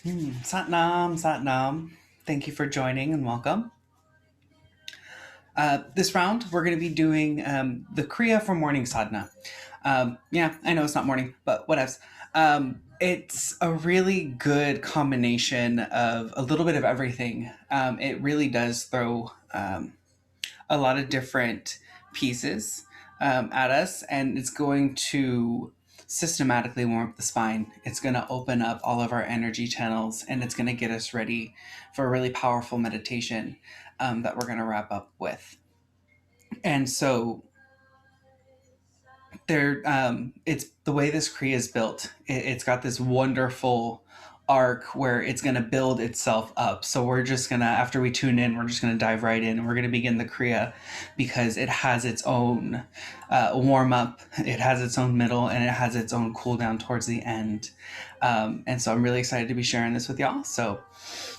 Satnam, Satnam. Thank you for joining and welcome. This round, we're going to be doing the Kriya for morning sadhana. Yeah, I know it's not morning, but whatevs. It's a really good combination of a little bit of everything. It really does throw a lot of different pieces at us, and it's going to systematically warm up the spine. It's going to open up all of our energy channels, and it's going to get us ready for a really powerful meditation that we're going to wrap up with. And so it's the way this Kriya is built. It's got this wonderful arc where it's going to build itself up. So we're just going to, after we tune in, we're just going to dive right in, and we're going to begin the Kriya because it has its own warm up, it has its own middle, and it has its own cool down towards the end. And so I'm really excited to be sharing this with y'all. So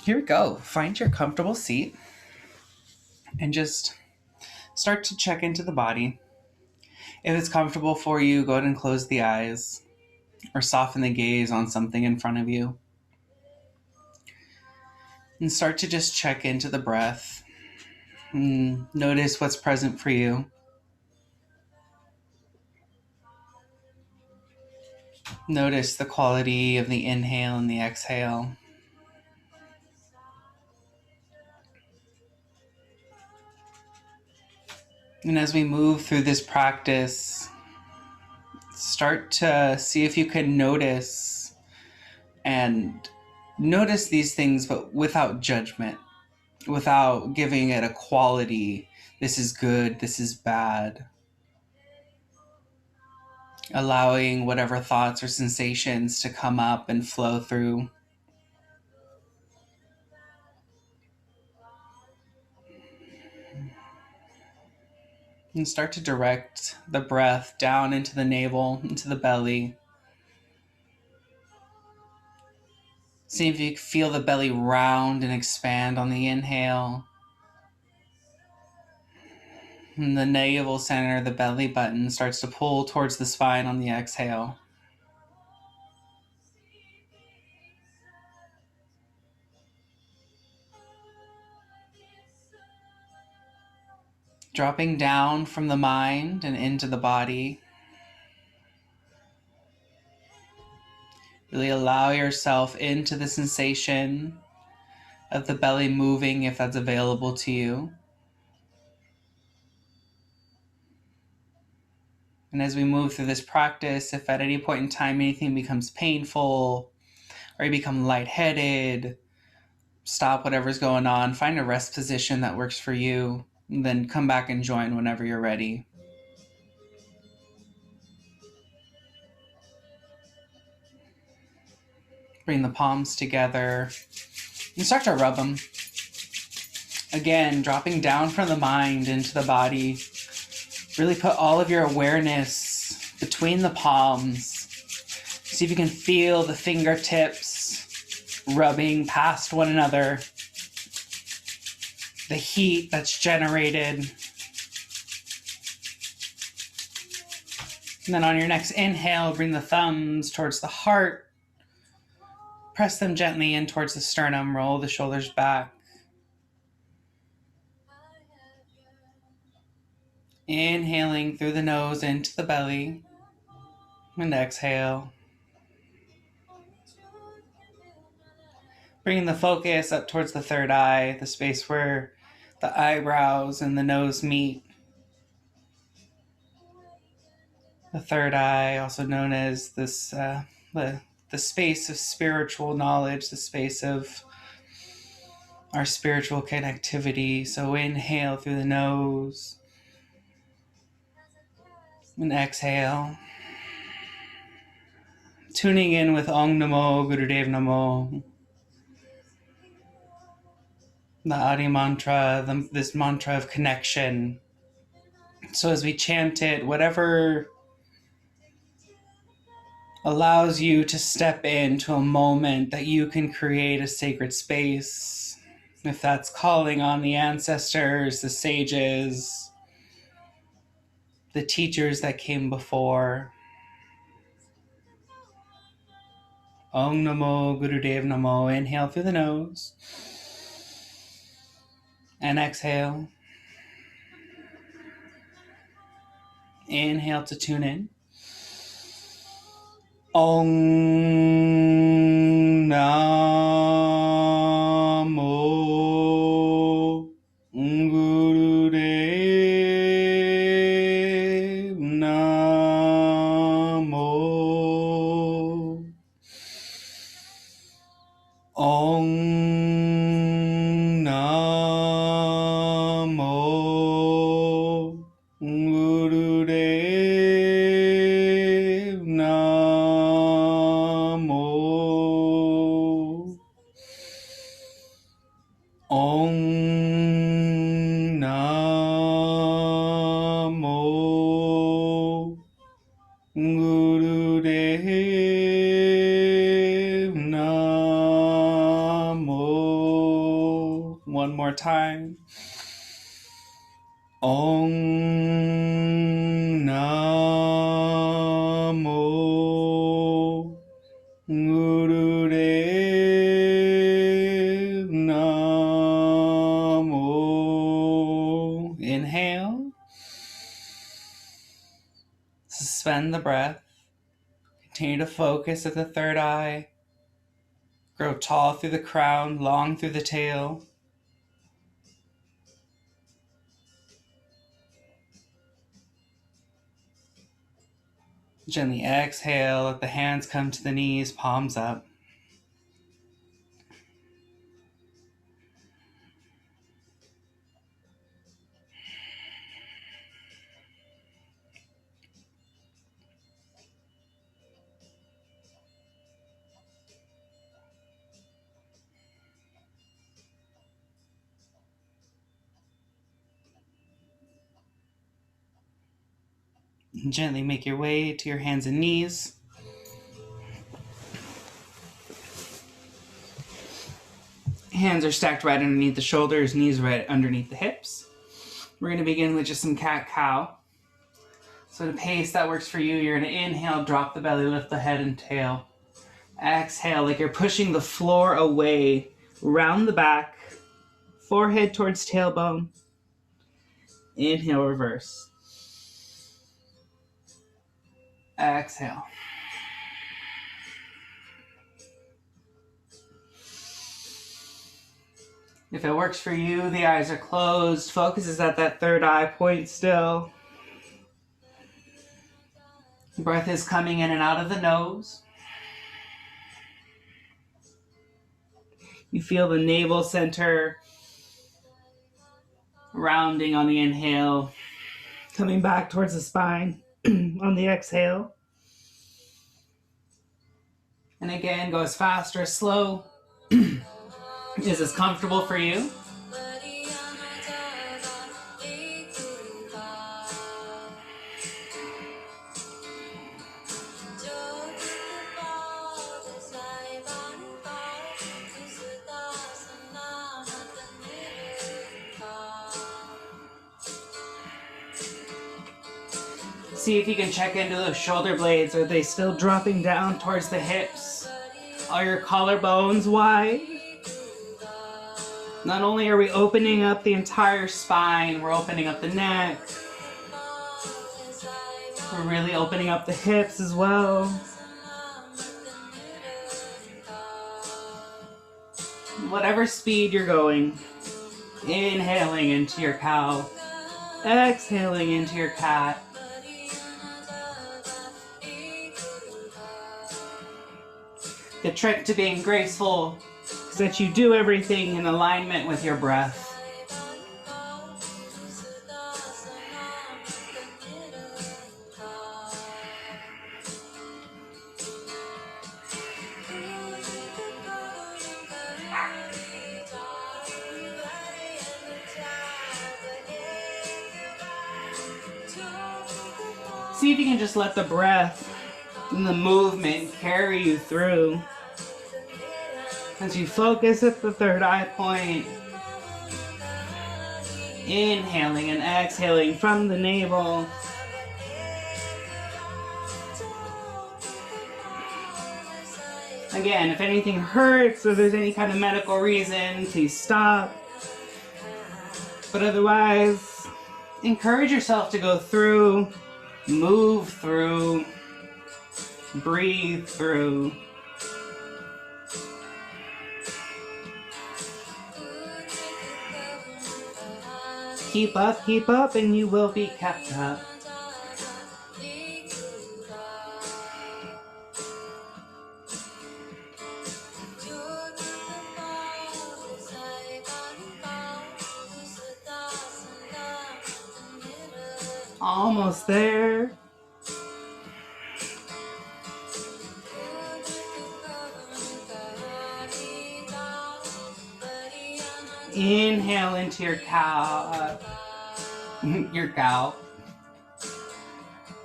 here we go. Find your comfortable seat and just start to check into the body. If it's comfortable for you, go ahead and close the eyes or soften the gaze on something in front of you. And start to just check into the breath. Notice what's present for you. Notice the quality of the inhale and the exhale. And as we move through this practice, start to see if you can notice these things, but without judgment, without giving it a quality. This is good, this is bad. Allowing whatever thoughts or sensations to come up and flow through. And start to direct the breath down into the navel, into the belly. See if you feel the belly round and expand on the inhale. And the navel center, the belly button, starts to pull towards the spine on the exhale. Dropping down from the mind and into the body. Really allow yourself into the sensation of the belly moving if that's available to you. And as we move through this practice, if at any point in time anything becomes painful or you become lightheaded, stop whatever's going on, find a rest position that works for you, and then come back and join whenever you're ready. Bring the palms together and start to rub them. Again, dropping down from the mind into the body. Really put all of your awareness between the palms. See if you can feel the fingertips rubbing past one another. The heat that's generated. And then on your next inhale, bring the thumbs towards the heart. Press them gently in towards the sternum. Roll the shoulders back. Inhaling through the nose into the belly. And exhale. Bringing the focus up towards the third eye, the space where the eyebrows and the nose meet. The third eye, also known as this, the space of spiritual knowledge, the space of our spiritual connectivity. So inhale through the nose and exhale. Tuning in with Om Namo, Gurudev Namo. The Adi mantra, this mantra of connection. So as we chant it, whatever allows you to step into a moment that you can create a sacred space. If that's calling on the ancestors, the sages, the teachers that came before. Om Namo Gurudev Namo. Inhale through the nose. And exhale. Inhale to tune in. Om Namo Gurudev Namo. Om Namo Gurudev Namo. Om Namo Gurudev Namo. One more time. Om Namo Gurudev Namo. Inhale. Suspend the breath. Continue to focus at the third eye. Grow tall through the crown, long through the tail. Gently exhale, let the hands come to the knees, palms up. Gently make your way to your hands and knees. Hands are stacked right underneath the shoulders, knees right underneath the hips. We're going to begin with just some cat-cow. So at a pace that works for you, you're going to inhale, drop the belly, lift the head and tail. Exhale, like you're pushing the floor away, round the back, forehead towards tailbone. Inhale, reverse. Exhale. If it works for you, the eyes are closed. Focus is at that third eye point still. Breath is coming in and out of the nose. You feel the navel center rounding on the inhale, coming back towards the spine on the exhale. And again, go as fast or as slow is as comfortable for you. See if you can check into those shoulder blades. Are they still dropping down towards the hips? Are your collarbones wide? Not only are we opening up the entire spine, we're opening up the neck. We're really opening up the hips as well. Whatever speed you're going, inhaling into your cow, exhaling into your cat. The trick to being graceful is that you do everything in alignment with your breath. See if you can just let the breath and the movement carry you through as you focus at the third eye point. Inhaling and exhaling from the navel. Again, if anything hurts or there's any kind of medical reason, please stop. But otherwise, encourage yourself to go through, move through, breathe through. Keep up, and you will be kept up. Almost there. Inhale into your cow. Your cow.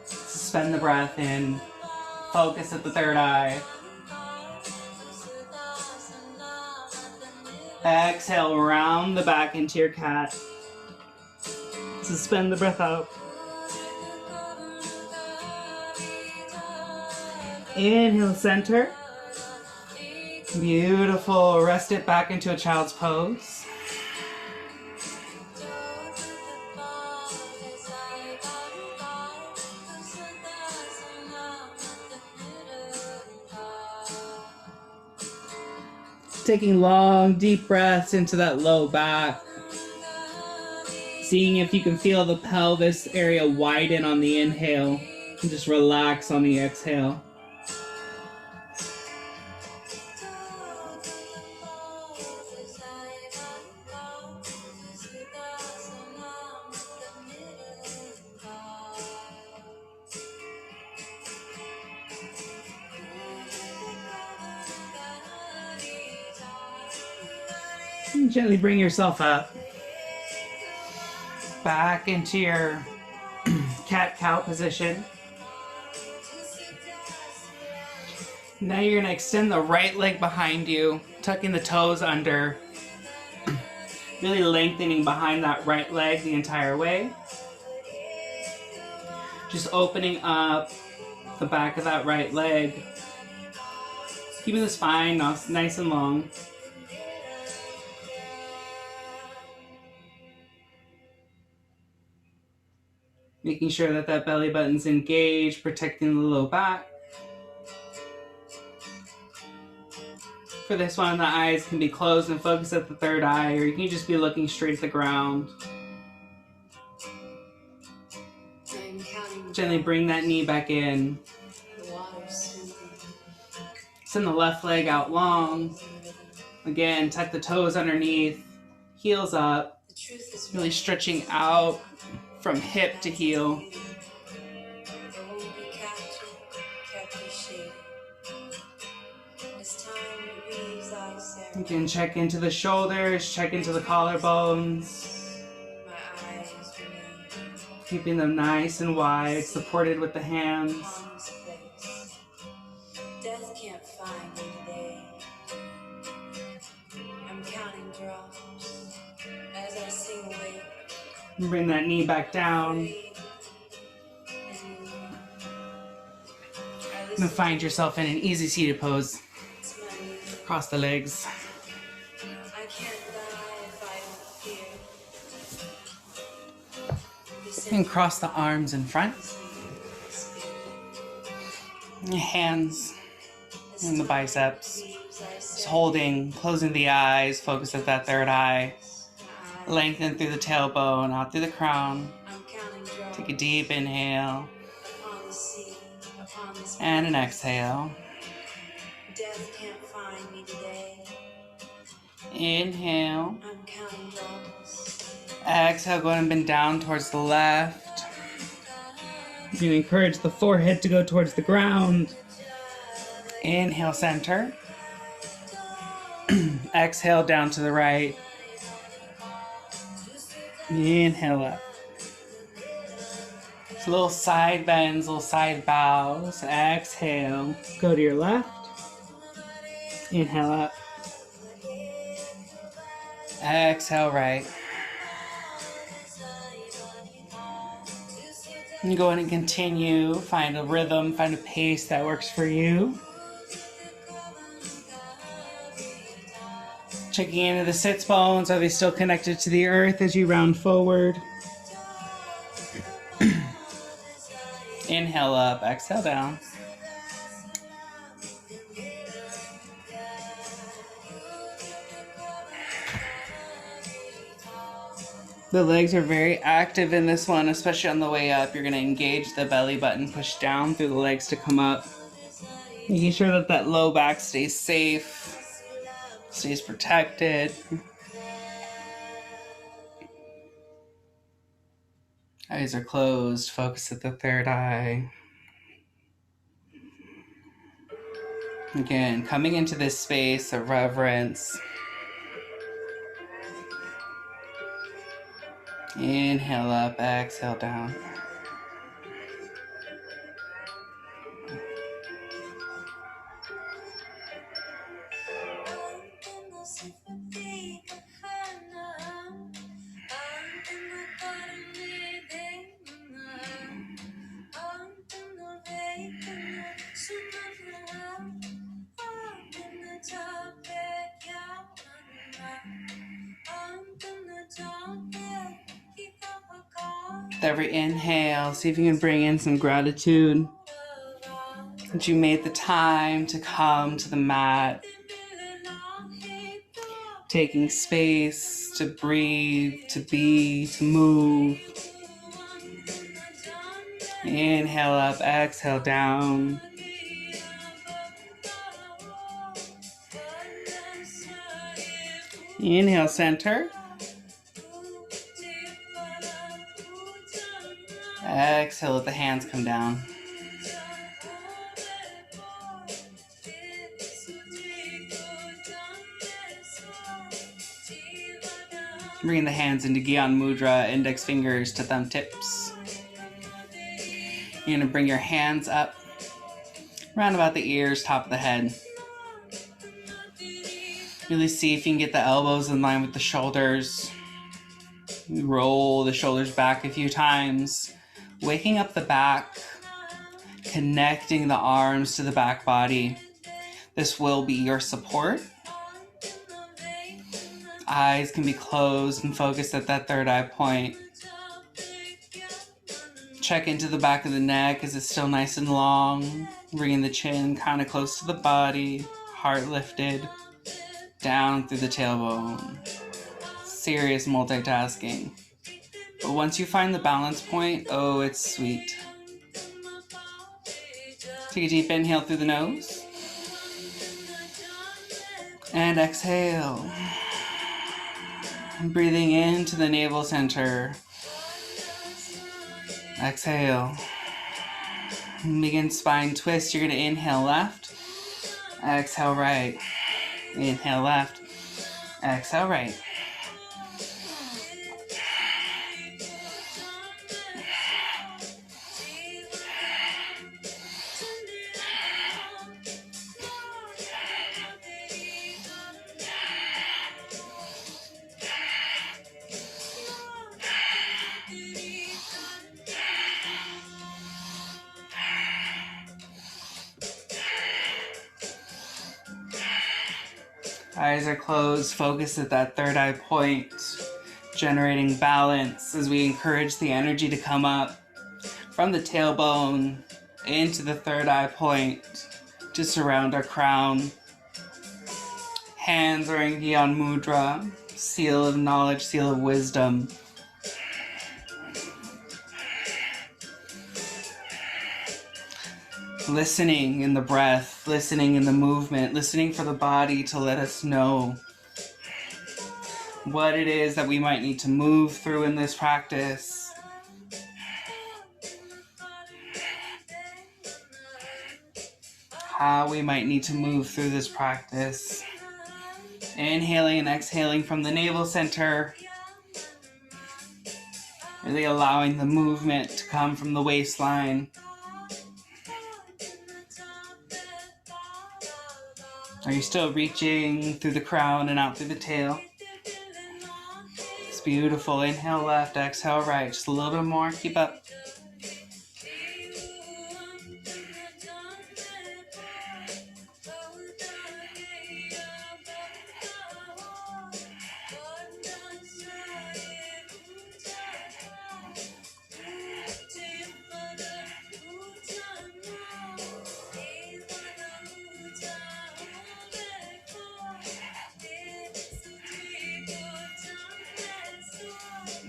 Suspend the breath in. Focus at the third eye. Exhale, round the back into your cat. Suspend the breath out. Inhale, center. Beautiful. Rest it back into a child's pose. Taking long, deep breaths into that low back. Seeing if you can feel the pelvis area widen on the inhale and just relax on the exhale. And gently bring yourself up. Back into your cat-cow position. Now you're going to extend the right leg behind you, tucking the toes under, really lengthening behind that right leg the entire way. Just opening up the back of that right leg. Keeping the spine nice and long. Making sure that that belly button's engaged, protecting the low back. For this one, the eyes can be closed and focus at the third eye, or you can just be looking straight at the ground. Gently bring that knee back in. Send the left leg out long. Again, tuck the toes underneath, heels up, really stretching out from hip to heel. You can check into the shoulders, check into the collarbones. Keeping them nice and wide, supported with the hands. Death can't find me today. I'm counting drops as I sing away. Bring that knee back down. And find yourself in an easy seated pose. Cross the legs. And cross the arms in front. Hands in the biceps. Just holding, closing the eyes, focus at that third eye. Lengthen through the tailbone, out through the crown. Take a deep inhale. And an exhale. Inhale. Exhale, go ahead and bend down towards the left. You can encourage the forehead to go towards the ground. Inhale, center. Exhale, down to the right. Inhale up. So little side bends, little side bows. Exhale, go to your left. Inhale up. Exhale, right. And go ahead and continue. Find a rhythm, find a pace that works for you. Checking into the sits bones. Are they still connected to the earth as you round forward? Inhale up, exhale down. The legs are very active in this one, especially on the way up. You're going to engage the belly button, push down through the legs to come up. Making sure that that low back stays safe, stays protected. Eyes are closed. Focus at the third eye. Again, coming into this space of reverence. Inhale up, exhale down. With every inhale, see if you can bring in some gratitude that you made the time to come to the mat, taking space to breathe, to be, to move. Inhale up, exhale down. Inhale, center. Exhale, let the hands come down. Bring the hands into Gyan Mudra, index fingers to thumb tips. You're going to bring your hands up, around about the ears, top of the head. Really see if you can get the elbows in line with the shoulders. Roll the shoulders back a few times, waking up the back, connecting the arms to the back body. This will be your support. Eyes can be closed and focused at that third eye point. Check into the back of the neck. Is it still nice and long? Bringing the chin kind of close to the body, heart lifted, down through the tailbone. Serious multitasking. But once you find the balance point, oh, it's sweet. Take a deep inhale through the nose. And exhale. Breathing into the navel center. Exhale. Begin spine twist. You're going to inhale left. Exhale right. Inhale left. Exhale right. Eyes are closed, focus at that third eye point, generating balance as we encourage the energy to come up from the tailbone into the third eye point to surround our crown. Hands are in Gyan Mudra, seal of knowledge, seal of wisdom. Listening in the breath, listening in the movement, listening for the body to let us know what it is that we might need to move through in this practice. How we might need to move through this practice. Inhaling and exhaling from the navel center. Really allowing the movement to come from the waistline. Are you still reaching through the crown and out through the tail? It's beautiful. Inhale left, exhale right. Just a little bit more. Keep up.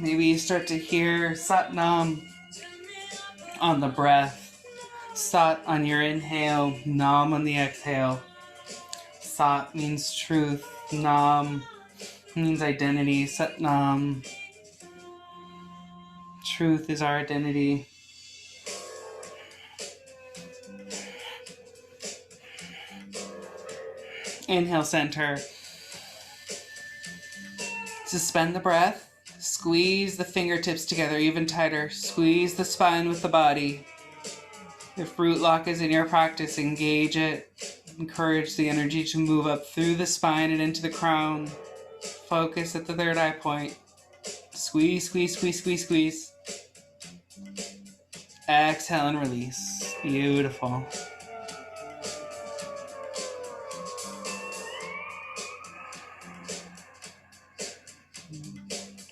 Maybe you start to hear Satnam on the breath. Sat on your inhale, Nam on the exhale. Sat means truth, Nam means identity. Satnam, truth is our identity. Inhale, center. Suspend the breath. Squeeze the fingertips together even tighter. Squeeze the spine with the body. If root lock is in your practice, engage it. Encourage the energy to move up through the spine and into the crown. Focus at the third eye point. Squeeze, squeeze, squeeze, squeeze, squeeze. Exhale and release. Beautiful.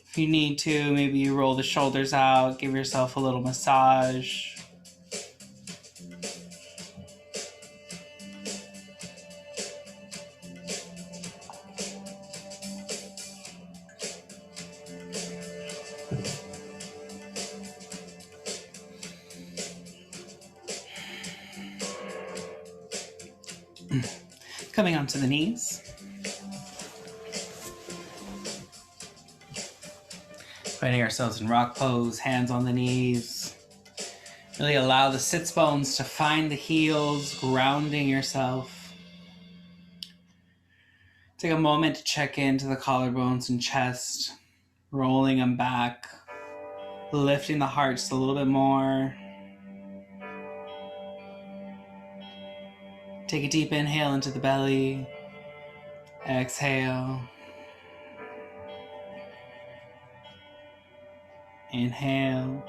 If you need to, maybe you roll the shoulders out, give yourself a little massage. Coming onto the knees. Finding ourselves in rock pose, hands on the knees. Really allow the sits bones to find the heels, grounding yourself. Take a moment to check into the collarbones and chest, rolling them back, lifting the heart just a little bit more. Take a deep inhale into the belly. Exhale. Inhale.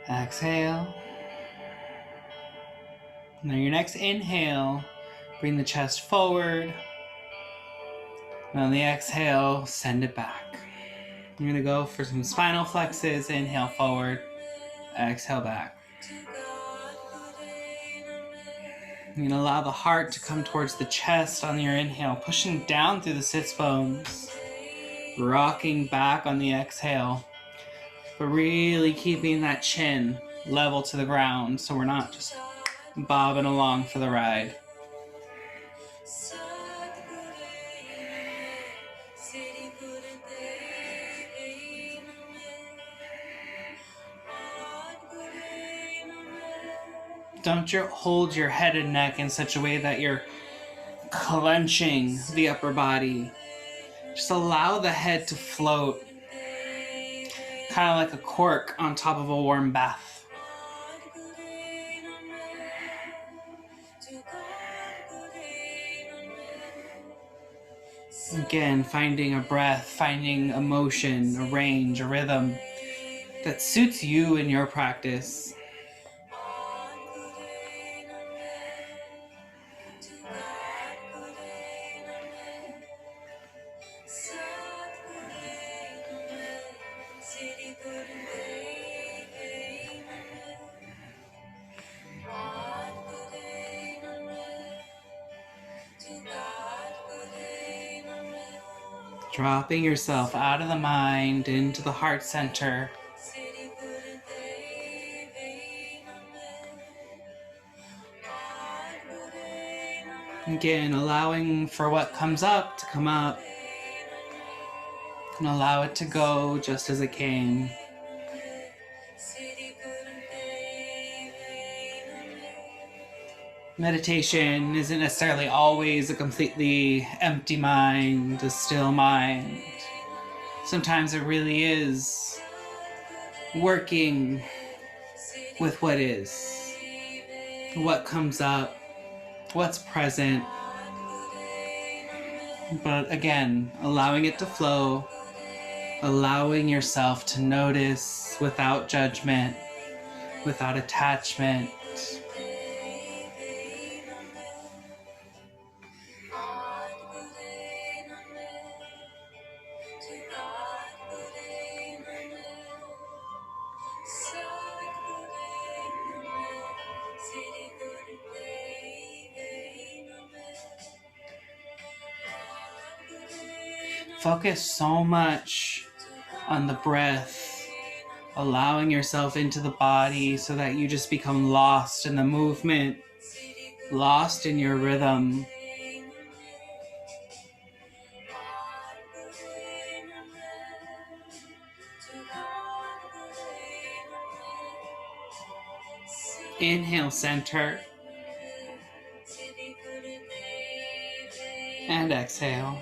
Exhale. Now your next inhale, bring the chest forward. And on the exhale, send it back. I'm going to go for some spinal flexes. Inhale forward. Exhale back. You're going to allow the heart to come towards the chest on your inhale, pushing down through the sits bones, rocking back on the exhale, but really keeping that chin level to the ground so we're not just bobbing along for the ride. Don't hold your head and neck in such a way that you're clenching the upper body. Just allow the head to float, kind of like a cork on top of a warm bath. Again, finding a breath, finding a motion, a range, a rhythm that suits you in your practice. Dropping yourself out of the mind into the heart center. Again, allowing for what comes up to come up, and allow it to go just as it came. Meditation isn't necessarily always a completely empty mind, a still mind. Sometimes it really is working with what is, what comes up, what's present. But again, allowing it to flow, allowing yourself to notice without judgment, without attachment. Focus so much on the breath, allowing yourself into the body so that you just become lost in the movement, lost in your rhythm. Inhale, center. And exhale.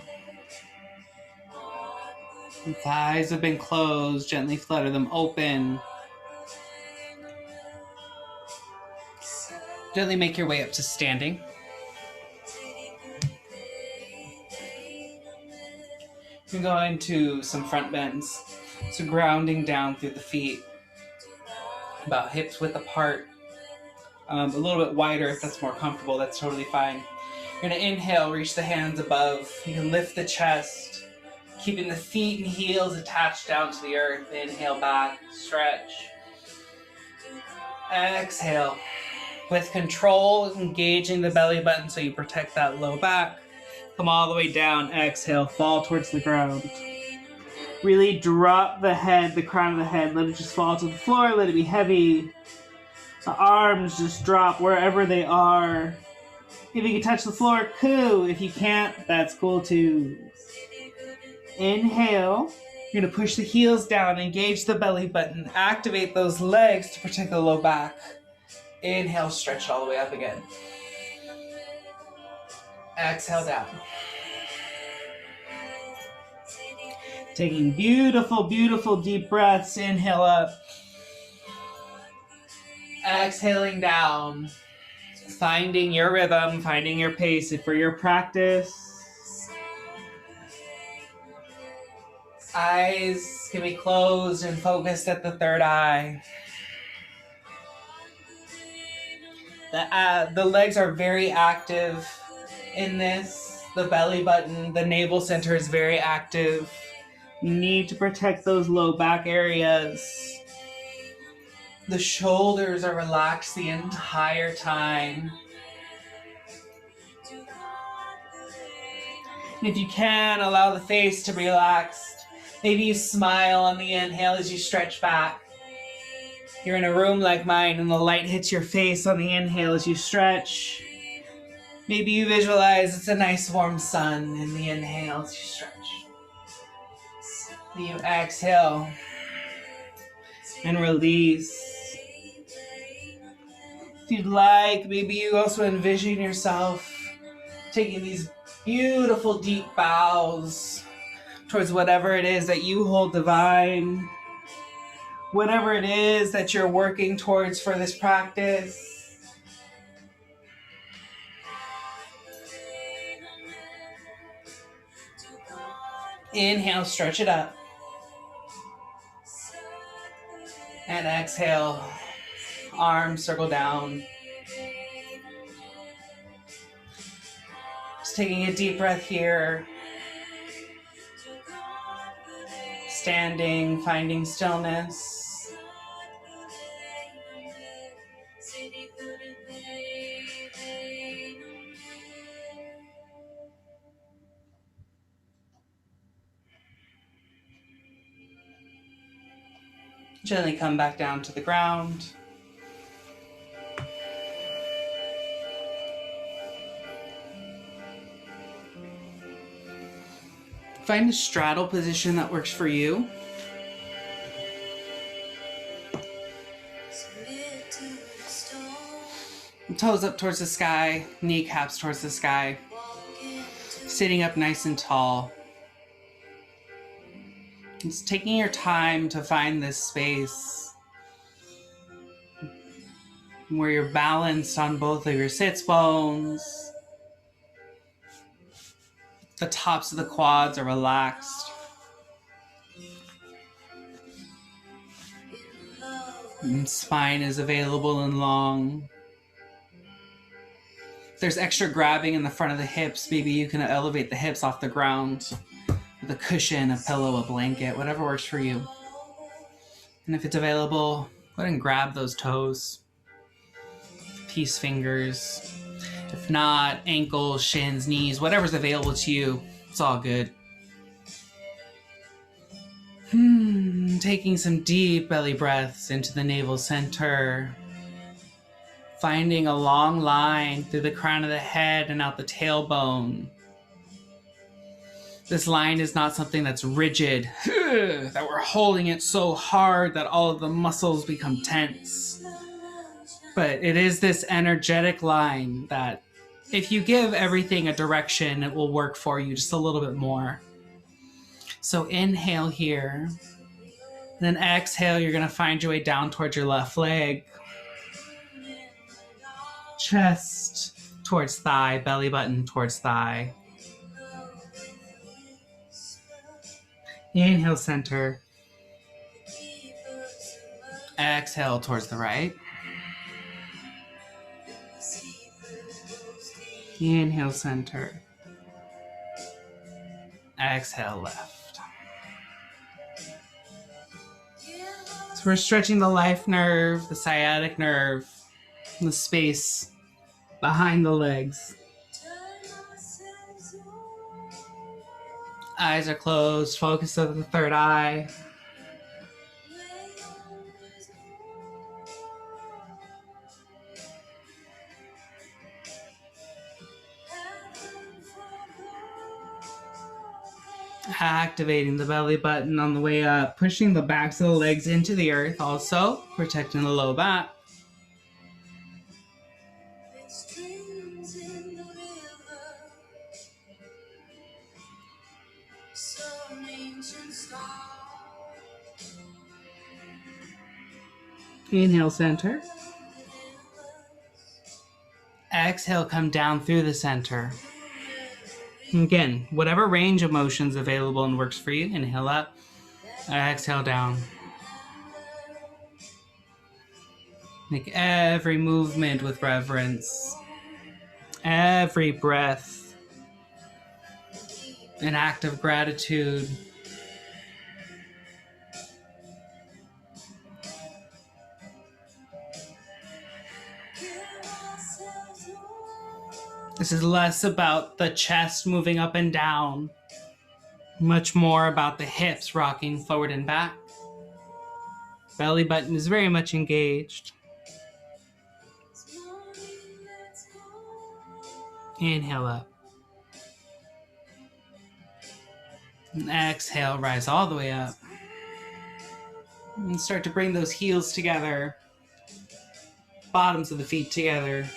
If the eyes have been closed, gently flutter them open. Gently make your way up to standing. You're going to some front bends. So grounding down through the feet. About hips width apart. A little bit wider if that's more comfortable. That's totally fine. You're going to inhale, reach the hands above. You can lift the chest, keeping the feet and heels attached down to the earth. Inhale back, stretch. Exhale. With control, engaging the belly button so you protect that low back. Come all the way down. Exhale, fall towards the ground. Really drop the head, the crown of the head. Let it just fall to the floor. Let it be heavy. The arms just drop wherever they are. If you can touch the floor, cool. If you can't, that's cool too. Inhale. You're going to push the heels down, engage the belly button, activate those legs to protect the low back. Inhale, stretch all the way up again. Exhale down. Taking beautiful, beautiful deep breaths. Inhale up. Exhaling down. Finding your rhythm, finding your pace for your practice. Eyes can be closed and focused at the third eye. The legs are very active in this. The belly button, the navel center is very active. You need to protect those low back areas. The shoulders are relaxed the entire time. And if you can, allow the face to be relaxed. Maybe you smile on the inhale as you stretch back. You're in a room like mine and the light hits your face on the inhale as you stretch. Maybe you visualize it's a nice warm sun in the inhale as you stretch. You exhale and release. If you'd like, maybe you also envision yourself taking these beautiful deep bows towards whatever it is that you hold divine, whatever it is that you're working towards for this practice. Inhale, stretch it up. And exhale, arms circle down. Just taking a deep breath here. Standing, finding stillness. Gently come back down to the ground. Find a straddle position that works for you. Toes up towards the sky, kneecaps towards the sky. Sitting up nice and tall. Just taking your time to find this space where you're balanced on both of your sits bones. The tops of the quads are relaxed. And spine is available and long. If there's extra grabbing in the front of the hips, maybe you can elevate the hips off the ground with a cushion, a pillow, a blanket, whatever works for you. And if it's available, go ahead and grab those toes, peace fingers. If not, ankles, shins, knees, whatever's available to you, it's all good. Taking some deep belly breaths into the navel center. Finding a long line through the crown of the head and out the tailbone. This line is not something that's rigid, that we're holding it so hard that all of the muscles become tense. But it is this energetic line that if you give everything a direction, it will work for you just a little bit more. So inhale here. Then exhale, you're going to find your way down towards your left leg. Chest towards thigh, belly button towards thigh. Inhale, center. Exhale towards the right. Inhale, center. Exhale, left. So we're stretching the life nerve, the sciatic nerve, the space behind the legs. Eyes are closed. Focus on the third eye. Activating the belly button on the way up, pushing the backs of the legs into the earth, also protecting the low back. Inhale, center. Exhale, come down through the center. Again, whatever range of motion is available and works for you. Inhale up. Exhale down. Make every movement with reverence. Every breath an act of gratitude. This is less about the chest moving up and down, much more about the hips rocking forward and back. Belly button is very much engaged. Inhale up. And exhale, rise all the way up. And start to bring those heels together. Bottoms of the feet together.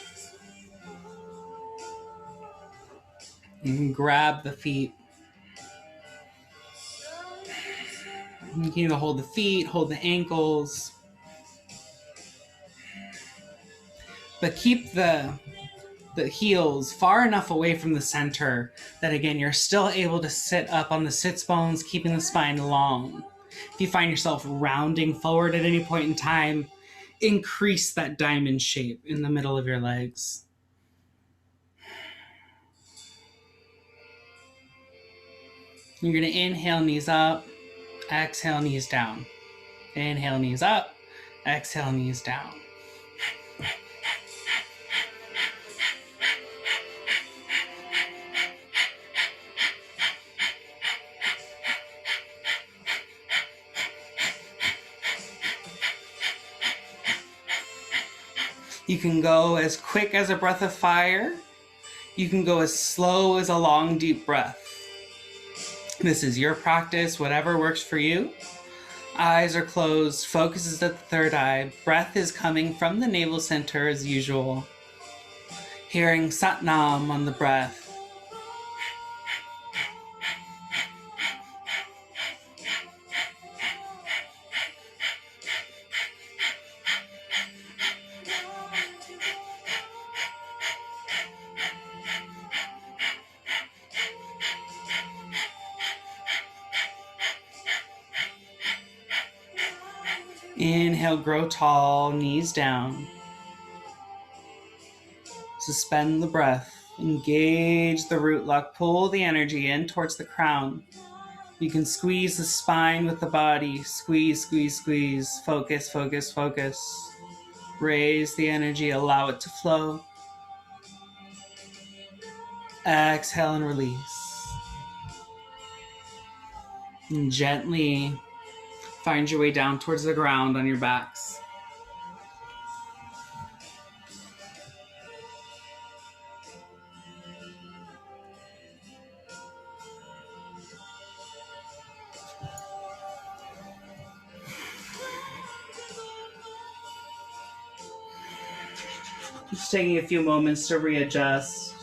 You can grab the feet. You can either hold the feet, hold the ankles. But keep the heels far enough away from the center that, again, you're still able to sit up on the sits bones, keeping the spine long. If you find yourself rounding forward at any point in time, increase that diamond shape in the middle of your legs. You're going to inhale, knees up, exhale, knees down. Inhale, knees up, exhale, knees down. You can go as quick as a breath of fire. You can go as slow as a long, deep breath. This is your practice, whatever works for you. Eyes are closed, focus is at the third eye. Breath is coming from the navel center as usual. Hearing Sadhana on the breath. Inhale, grow tall, knees down. Suspend the breath. Engage the root lock. Pull the energy in towards the crown. You can squeeze the spine with the body. Squeeze, squeeze, squeeze. Focus, focus, focus. Raise the energy. Allow it to flow. Exhale and release. And gently Find your way down towards the ground on your backs. Just taking a few moments to readjust.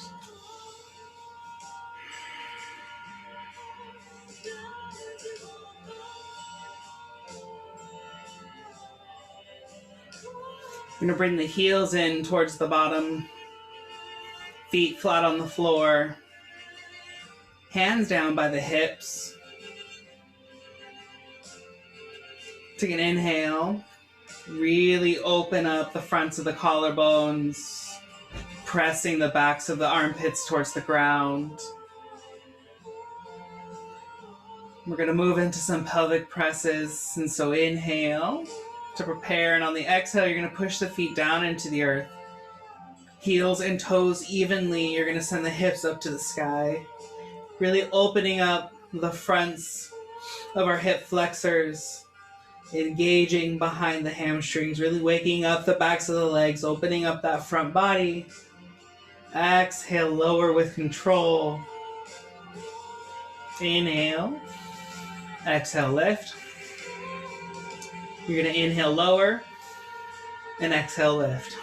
I'm going to bring the heels in towards the bottom. Feet flat on the floor. Hands down by the hips. Take an inhale. Really open up the fronts of the collarbones. Pressing the backs of the armpits towards the ground. We're going to move into some pelvic presses. And so inhale to prepare. And on the exhale, you're going to push the feet down into the earth. Heels and toes evenly. You're going to send the hips up to the sky. Really opening up the fronts of our hip flexors. Engaging behind the hamstrings. Really waking up the backs of the legs. Opening up that front body. Exhale, lower with control. Inhale. Exhale, lift. You're going to inhale, lower. And exhale, lift.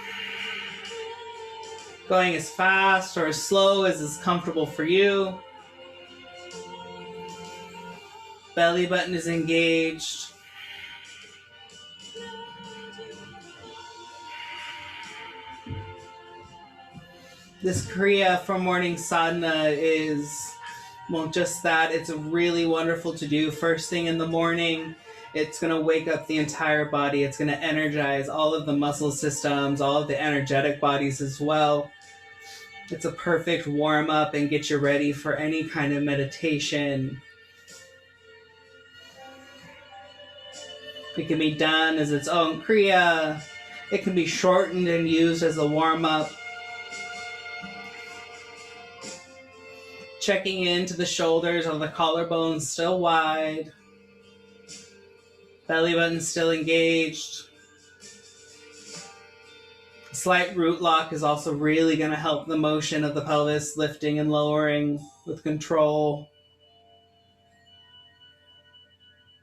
Going as fast or as slow as is comfortable for you. Belly button is engaged. This Kriya for morning sadhana is, well, just that. It's really wonderful to do first thing in the morning. It's going to wake up the entire body. It's going to energize all of the muscle systems, all of the energetic bodies as well. It's a perfect warm up and get you ready for any kind of meditation. It can be done as its own Kriya. It can be shortened and used as a warm up. Checking into the shoulders, are the collarbones still wide? Belly button still engaged. Slight root lock is also really going to help the motion of the pelvis, lifting and lowering with control.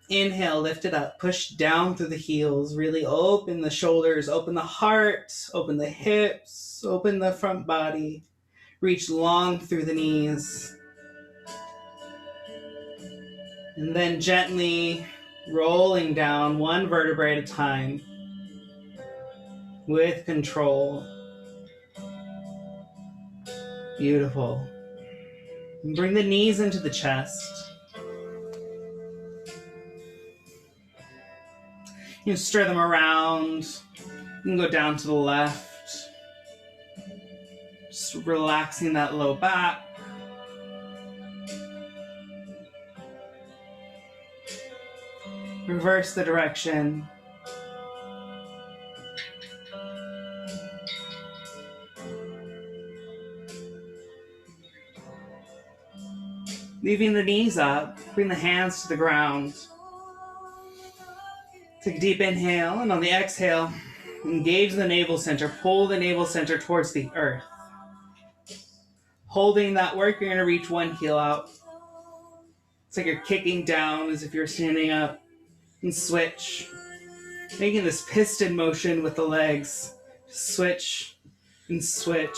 Inhale, lift it up, push down through the heels, really open the shoulders, open the heart, open the hips, open the front body. Reach long through the knees. And then gently rolling down one vertebrae at a time with control. Beautiful. And bring the knees into the chest. You can stir them around. You can go down to the left. Just relaxing that low back. Reverse the direction. Leaving the knees up. Bring the hands to the ground. Take a deep inhale, and on the exhale, engage the navel center. Pull the navel center towards the earth. Holding that work, you're going to reach one heel out. It's like you're kicking down as if you're standing up. And switch. Making this piston motion with the legs. Switch and switch.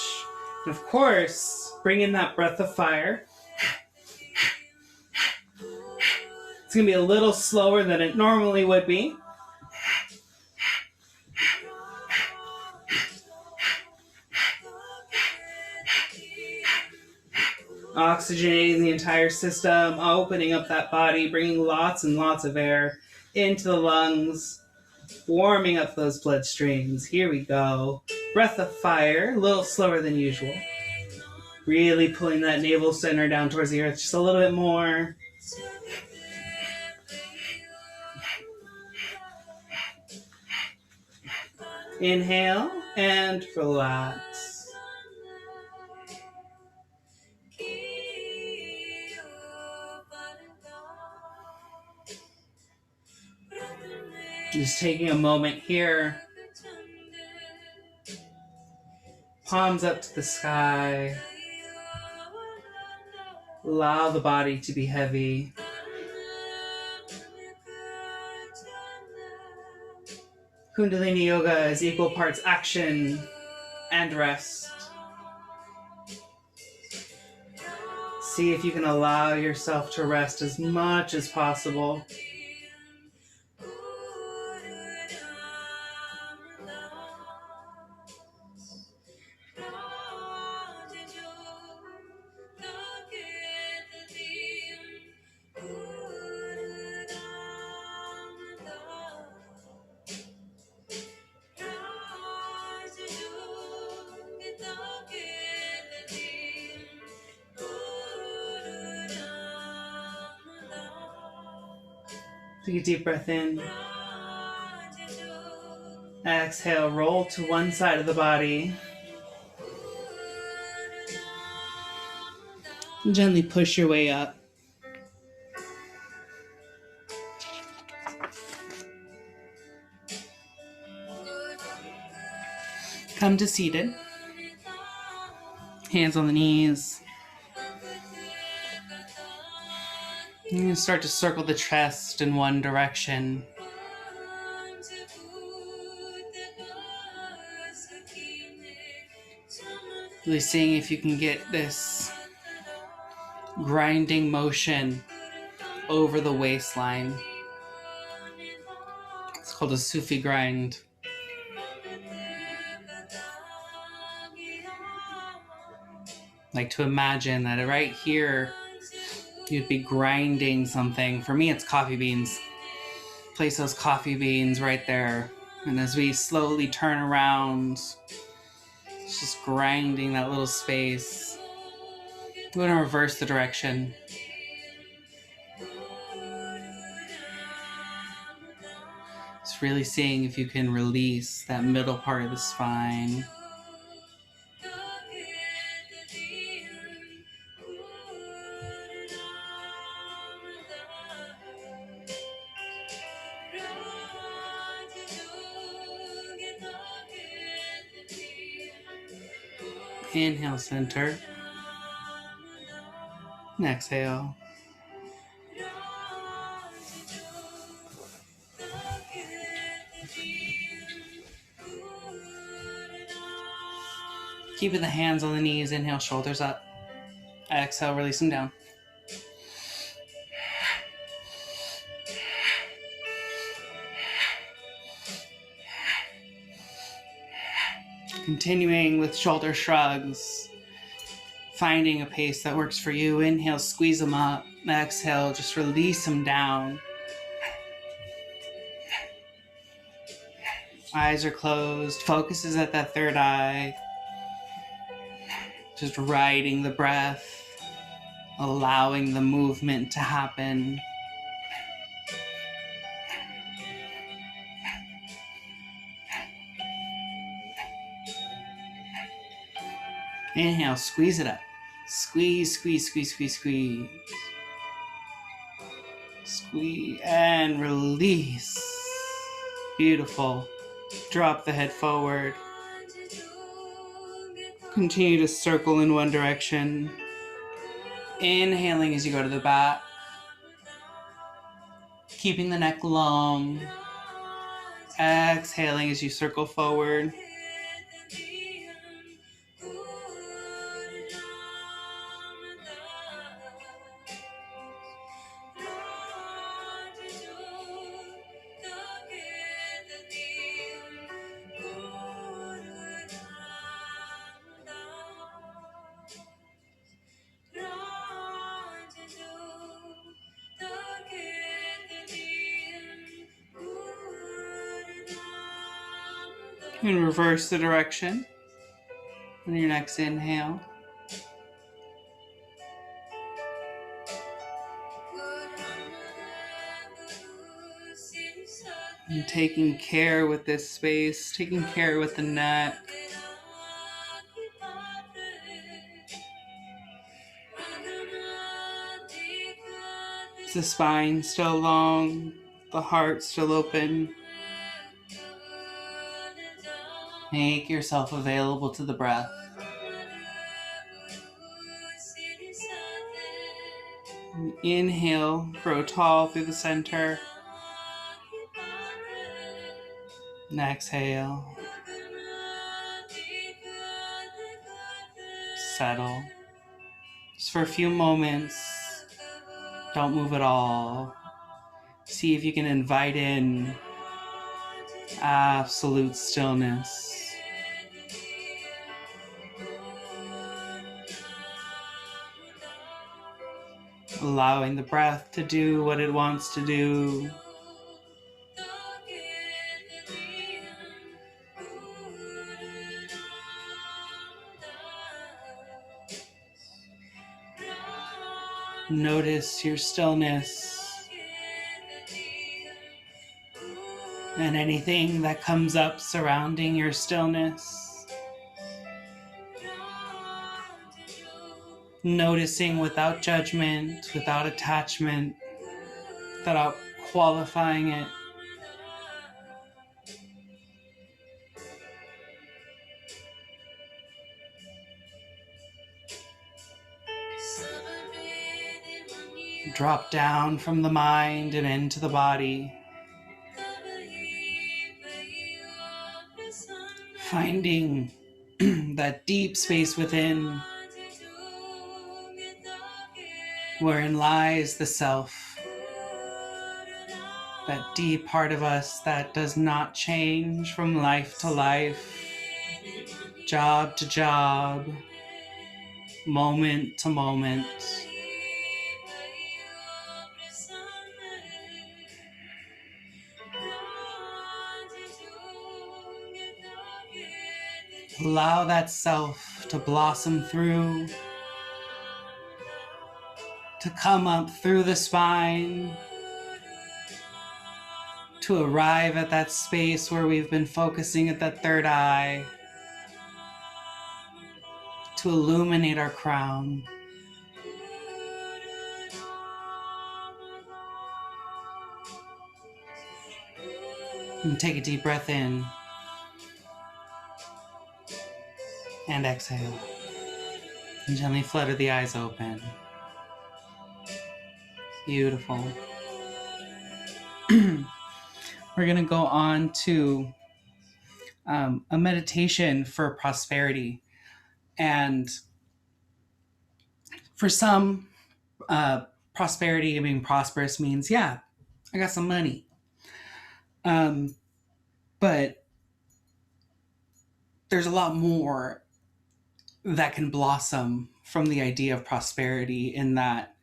And of course, bring in that breath of fire. It's going to be a little slower than it normally would be. Oxygenating the entire system, opening up that body, bringing lots and lots of air into the lungs, warming up those blood streams. Here we go. Breath of fire, a little slower than usual. Really pulling that navel center down towards the earth just a little bit more. Inhale and relax. Just taking a moment here. Palms up to the sky. Allow the body to be heavy. Kundalini Yoga is equal parts action and rest. See if you can allow yourself to rest as much as possible. Take a deep breath in. Exhale, roll to one side of the body. And gently push your way up. Come to seated. Hands on the knees. You're going to start to circle the chest in one direction. Really seeing if you can get this grinding motion over the waistline. It's called a Sufi grind. Like to imagine that right here, you'd be grinding something. For me, it's coffee beans. Place those coffee beans right there. And as we slowly turn around, it's just grinding that little space. We're going to reverse the direction. Just really seeing if you can release that middle part of the spine. Inhale, center. And exhale. Keeping the hands on the knees. Inhale, shoulders up. Exhale, release them down. Continuing with shoulder shrugs. Finding a pace that works for you. Inhale, squeeze them up. Exhale, just release them down. Eyes are closed. Focus is at that third eye. Just riding the breath. Allowing the movement to happen. Inhale, squeeze it up. Squeeze, squeeze, squeeze, squeeze, squeeze. Squeeze and release. Beautiful. Drop the head forward. Continue to circle in one direction. Inhaling as you go to the back. Keeping the neck long. Exhaling as you circle forward. And reverse the direction on your next inhale. And taking care with this space, taking care with the neck. Is the spine still long? The heart still open? Make yourself available to the breath. Inhale, grow tall through the center. And exhale. Settle. Just for a few moments. Don't move at all. See if you can invite in absolute stillness. Allowing the breath to do what it wants to do. Notice your stillness and anything that comes up surrounding your stillness. Noticing without judgment, without attachment, without qualifying it. Drop down from the mind and into the body. Finding that deep space within, wherein lies the self. That deep part of us that does not change from life to life, job to job, moment to moment. Allow that self to blossom through, to come up through the spine, to arrive at that space where we've been focusing at that third eye, to illuminate our crown. And take a deep breath in and exhale. And gently flutter the eyes open. Beautiful. We're going to go on to a meditation for prosperity. And for some, prosperity, being prosperous means, yeah, I got some money. But there's a lot more that can blossom from the idea of prosperity, in that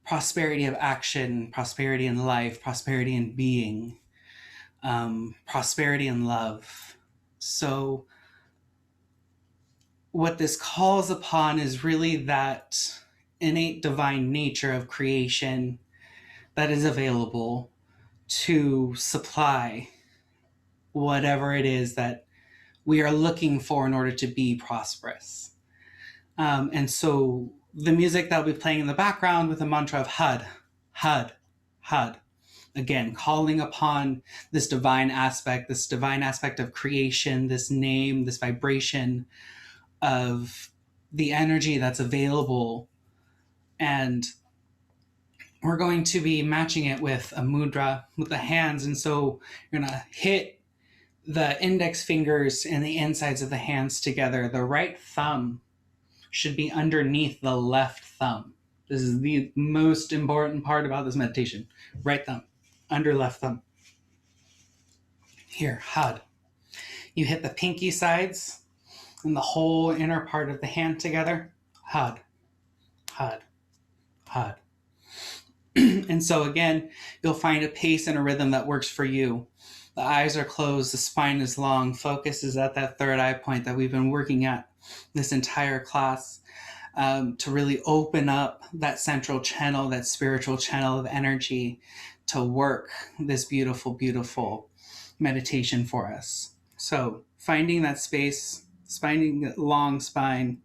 prosperity of action, prosperity in life, prosperity in being, prosperity in love. So what this calls upon is really that innate divine nature of creation that is available to supply whatever it is that we are looking for in order to be prosperous. And so the music that will be playing in the background with the mantra of Had, Had, Had. Again, calling upon this divine aspect of creation, this name, this vibration of the energy that's available. And we're going to be matching it with a mudra with the hands. And so you're going to hit the index fingers and the insides of the hands together. The right thumb should be underneath the left thumb. This is the most important part about this meditation. Right thumb, under left thumb. Here, Had. You hit the pinky sides and the whole inner part of the hand together. Had, Had, Had. And so again, you'll find a pace and a rhythm that works for you. The eyes are closed, the spine is long, focus is at that third eye point that we've been working at this entire class, to really open up that central channel, that spiritual channel of energy, to work this beautiful, beautiful meditation for us. So finding that space, finding that long spine,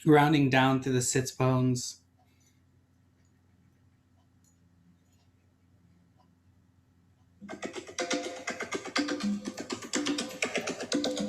grounding down through the sits bones.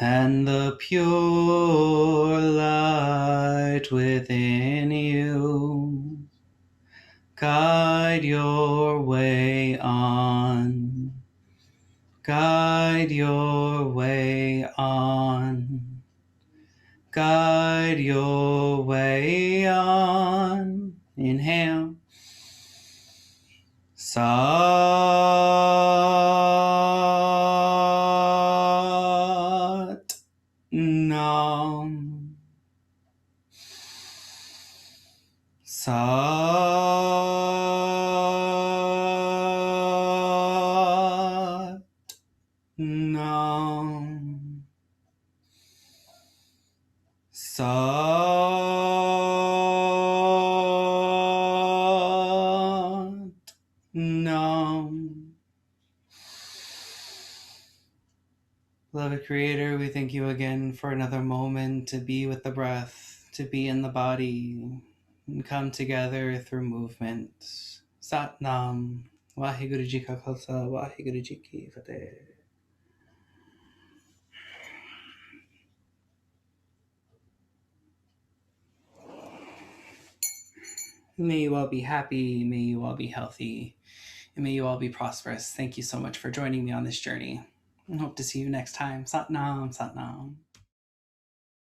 and the pure light within you guide your way on. Guide your way on. Guide your way on. Inhale. Sat Nam. Sat Nam. Sat Nam. Beloved Creator, we thank you again for another moment to be with the breath, to be in the body, and come together through movement. Sat Nam. Waheguru Ji Ka Khalsa, Waheguru Ji Ki Fateh. May you all be happy, may you all be healthy, and may you all be prosperous. Thank you so much for joining me on this journey. I hope to see you next time. Sat Nam, Sat Nam.